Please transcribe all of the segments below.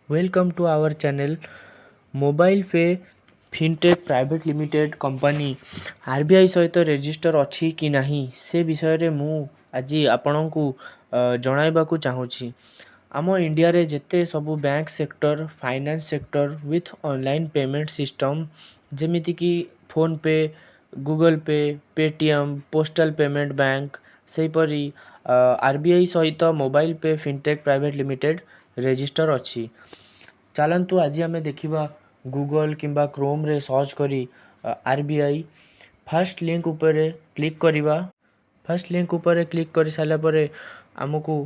Welcome to our channel mobile pay fintech private limited company RBI सहित register अछि कि नाही से विषय रे मु आज आपणको जणाइबाकू चाहूँगी। आम इंडिया रे जेते सबू bank sector finance sector with online payment system जेमिति कि PhonePe Google pay Paytm postal payment bank सेहीपरि आरबीआई सहित mobile pay fintech private limited register अछि। चलतु आज आम देखा गूगल किंबा क्रोम रे सर्च करी आरबीआई फर्स्ट लिंक उपरे क्लिक करिबा। फर्स्ट लिंक उपरे क्लिक कर सारा पर आमको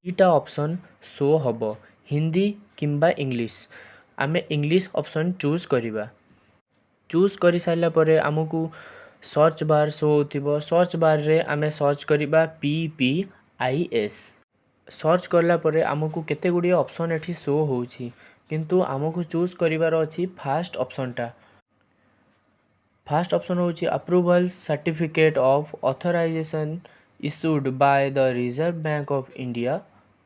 ईटा ऑप्शन शो हब हिंदी किंबा इंग्लिश। आम इंग्लिश ऑप्शन चूज करिबा। चूज कर सारा पर आमको सर्च बार शो होथिबो। सर्च बार रे आम सर्च करिबा PPIS। सर्च करला परे आमको केते गुडी ऑप्शन एठी शो होउछि किंतु आमको चूज करिवार अछि फास्ट ऑप्शन टा। फास्ट ऑप्शन होउछि approval certificate of authorisation issued by the Reserve Bank of India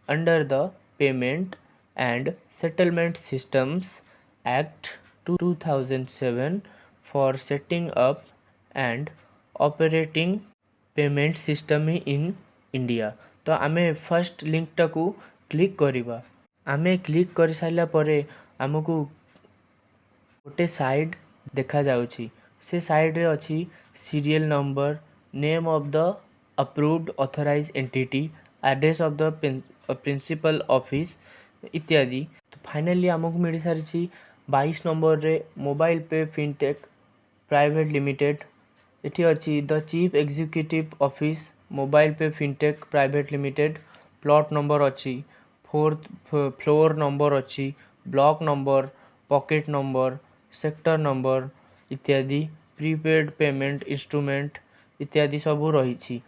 under the payment and settlement systems act 2007 for setting up and operating payment system in India. तो आमे first link टाकू click करिबा। आमे click कर साइला परे आमको गोटे side देखा जाउछि। से साइड रे अछि serial number name of the approved authorize entity address of the principal office इत्यादि। तो फाइनली आमको मिल सारी 22 नंबर रे mobile pay fintech private limited एठी अछि the chief executive office mobile pay fintech private limited. Plot number अछि 4th floor number अछि block number pocket number sector number इत्यादि प्रीपेड पेमेंट इंस्ट्रूमेंट इत्यादि सब रही।